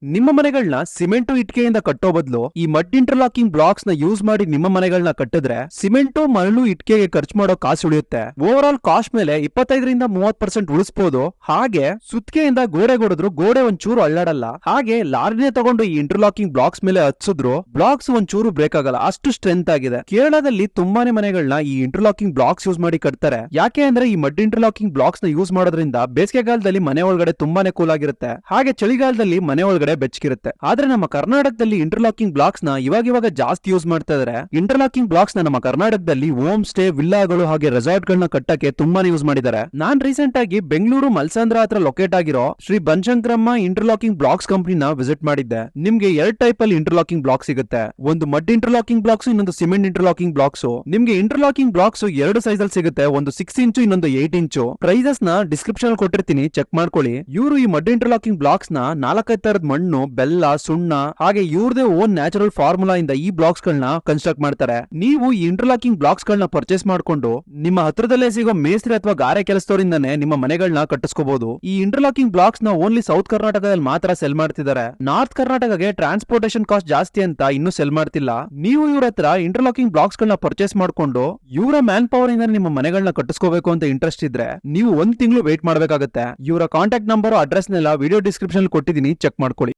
ನಿಮ್ಮ ಮನೆಗಳನ್ನ ಸಿಮೆಂಟು ಇಟ್ಕೆಯಿಂದ ಕಟ್ಟೋ ಬದಲು ಈ ಮಡ್ ಇಂಟರ್ಲಾಕಿಂಗ್ ಬ್ಲಾಕ್ಸ್ ನ ಯೂಸ್ ಮಾಡಿ ನಿಮ್ಮ ಮನೆಗಳನ್ನ ಕಟ್ಟಿದ್ರೆ ಸಿಮೆಂಟು ಮರಳು ಇಟ್ಕೆಗೆ ಖರ್ಚು ಮಾಡೋ ಕಾಸು ಉಳಿಯುತ್ತೆ. ಓವರ್ ಆಲ್ ಕಾಸ್ಟ್ ಮೇಲೆ 25ರಿಂದ 30% ಉಳಿಸಬಹುದು. ಹಾಗೆ ಸುತ್ತಿಗೆಯಿಂದ ಗೋಡೆ ಹೊಡೆದ್ರು ಗೋಡೆ ಒಂಚೂರು ಅಳ್ಳಾಡಲ್ಲ. ಹಾಗೆ ಲಾರಿನೇ ತಗೊಂಡು ಈ ಇಂಟರ್ಲಾಕಿಂಗ್ ಬ್ಲಾಕ್ಸ್ ಮೇಲೆ ಹಚ್ಚಿದ್ರು ಬ್ಲಾಕ್ಸ್ ಒಂಚೂರು ಬ್ರೇಕ್ ಆಗಲ್ಲ, ಅಷ್ಟು ಸ್ಟ್ರೆಂತ್ ಆಗಿದೆ. ಕೇರಳದಲ್ಲಿ ತುಂಬಾನೇ ಮನೆಗಳನ್ನ ಈ ಇಂಟರ್ಲಾಕಿಂಗ್ ಬ್ಲಾಕ್ಸ್ ಯೂಸ್ ಮಾಡಿ ಕಟ್ತಾರೆ. ಯಾಕೆ ಅಂದ್ರೆ ಈ ಮಡ್ ಇಂಟರ್ಲಾಕಿಂಗ್ ಬ್ಲಾಕ್ಸ್ ನ ಯೂಸ್ ಮಾಡೋದ್ರಿಂದ ಬೇಸಿಗೆಗಾಲದಲ್ಲಿ ಮನೆ ಒಳಗಡೆ ತುಂಬಾನೇ ಕೂಲ್ ಆಗಿರುತ್ತೆ, ಹಾಗೆ ಚಳಿಗಾಲದಲ್ಲಿ ಮನೆ ಒಳಗಡೆ ಬೆಚ್ಚಗಿರುತ್ತೆ. ಆದ್ರೆ ನಮ್ಮ ಕರ್ನಾಟಕದಲ್ಲಿ ಇಂಟರ್ಲಾಕಿಂಗ್ ಬ್ಲಾಕ್ಸ್ ನ ಇವಾಗ ಜಾಸ್ತಿ ಯೂಸ್ ಮಾಡ್ತಾ ಇದಾರೆ. ಇಂಟರ್ಲಾಕಿಂಗ್ ಬ್ಲಾಕ್ಸ್ ನ ನಮ್ಮ ಕರ್ನಾಟಕದಲ್ಲಿ ಹೋಮ್ ಸ್ಟೇ, ವಿಲ್ಲಾಗಳು ಹಾಗೆ ರೆಸಾರ್ಟ್ ಗಳನ್ನ ಕಟ್ಟಕ್ಕೆ ತುಂಬಾನೇ ಯೂಸ್ ಮಾಡಿದ್ದಾರೆ. ನಾನ್ ರೀಸೆಂಟ್ ಆಗಿ ಬೆಂಗಳೂರು ಮಲ್ಸಾಂದ್ರ ಹತ್ರ ಲೊಕೇಟ್ ಆಗಿರೋ ಶ್ರೀ ಬನಶಂಕರಮ್ಮ ಇಂಟರ್ಲಾಕಿಂಗ್ ಬ್ಲಾಕ್ಸ್ ಕಂಪನಿನ ವಿಸಿಟ್ ಮಾಡಿದ್ದೆ. ನಿಮ್ಗೆ 2 ಟೈಪ್ ಅಲ್ಲಿ ಇಂಟರ್ಲಾಕಿಂಗ್ ಬ್ಲಾಕ್ ಸಿಗುತ್ತೆ. ಒಂದು ಮಡ್ ಇಂಟರ್ಲಾಕಿಂಗ್ ಬ್ಲಾಕ್ಸ್, ಇನ್ನೊಂದು ಸಿಮೆಂಟ್ ಇಂಟರ್ಲಾಕಿಂಗ್ ಬ್ಲಾಕ್ಸ್. ನಿಮ್ಗೆ ಇಂಟರ್ಲಾಕಿಂಗ್ ಬ್ಲಾಕ್ಸ್ 2 ಸೈಜ್ ಅಲ್ಲಿ ಸಿಗುತ್ತೆ, ಒಂದು 6 ಇಂಚು, ಇನ್ನೊಂದು 8 ಇಂಚು. ಪ್ರೈಸಸ್ ನ ಡಿಸ್ಕ್ರಿಪ್ಷನ್ ಅಲ್ಲಿ ಕೊಟ್ಟಿರ್ತೀನಿ, ಚೆಕ್ ಮಾಡ್ಕೊಳ್ಳಿ. ಇವರು ಈ ಮಡ್ ಇಂಟರ್ಲಾಕಿಂಗ್ ಬ್ಲಾಕ್ಸ್ ನ 4 ತರದ ಮಣ್ಣು, ಬೆಲ್ಲ, ಸುಣ್ಣ ಹಾಗೆ ಇವ್ರದೇ ಓನ್ ನ್ಯಾಚುರಲ್ ಫಾರ್ಮುಲಾ ಇಂದ ಈ ಬ್ಲಾಕ್ಸ್ ಗಳನ್ನ ಕನ್ಸ್ಟ್ರಕ್ಟ್ ಮಾಡ್ತಾರೆ. ನೀವು ಈ ಇಂಟರ್ಲಾಕಿಂಗ್ ಬ್ಲಾಕ್ಸ್ ಗಳನ್ನ ಪರ್ಚೇಸ್ ಮಾಡ್ಕೊಂಡು ನಿಮ್ಮ ಹತ್ರದಲ್ಲೇ ಸಿಗೋ ಮೇಸ್ತ್ರಿ ಅಥವಾ ಗಾರೆ ಕೆಲಸದವರಿಂದಾನೆ ನಿಮ್ಮ ಮನೆಗಳನ್ನ ಕಟ್ಟಿಸ್ಕೋಬಹುದು. ಈ ಇಂಟರ್ಲಾಕಿಂಗ್ ಬ್ಲಾಕ್ಸ್ ನ ಓನ್ಲಿ ಸೌತ್ ಕರ್ನಾಟಕದಲ್ಲಿ ಮಾತ್ರ ಸೆಲ್ ಮಾಡ್ತಿದ್ದಾರೆ. ನಾರ್ತ್ ಕರ್ನಾಟಕಗೆ ಟ್ರಾನ್ಸ್ಪೋರ್ಟೇಷನ್ ಕಾಸ್ಟ್ ಜಾಸ್ತಿ ಅಂತ ಇನ್ನೂ ಸೆಲ್ ಮಾಡ್ತಿಲ್ಲ. ನೀವು ಇವ್ರ ಹತ್ರ ಇಂಟರ್ಲಾಕಿಂಗ್ ಬ್ಲಾಕ್ಸ್ ಗಳನ್ನ ಪರ್ಚೇಸ್ ಮಾಡ್ಕೊಂಡು ಇವರ ಮ್ಯಾನ್ ಪವರ್ ಇಂದ ನಿಮ್ಮ ಮನೆಗಳನ್ನ ಕಟ್ಟಿಸ್ಕೋಬೇಕು ಅಂತ ಇಂಟ್ರೆಸ್ಟ್ ಇದ್ರೆ ನೀವು 1 ತಿಂಗಳು ವೇಟ್ ಮಾಡಬೇಕಾಗುತ್ತೆ. ಇವರ ಕಾಂಟ್ಯಾಕ್ಟ್ ನಂಬರ್, ಅಡ್ರೆಸ್ ನೆಲ್ಲ ವಿಡಿಯೋ ಡಿಸ್ಕ್ರಿಪ್ಷನ್ ಕೊಟ್ಟಿದ್ದೀನಿ, ಚೆಕ್ ಮಾಡ್ಕೊಳ್ಳಿ.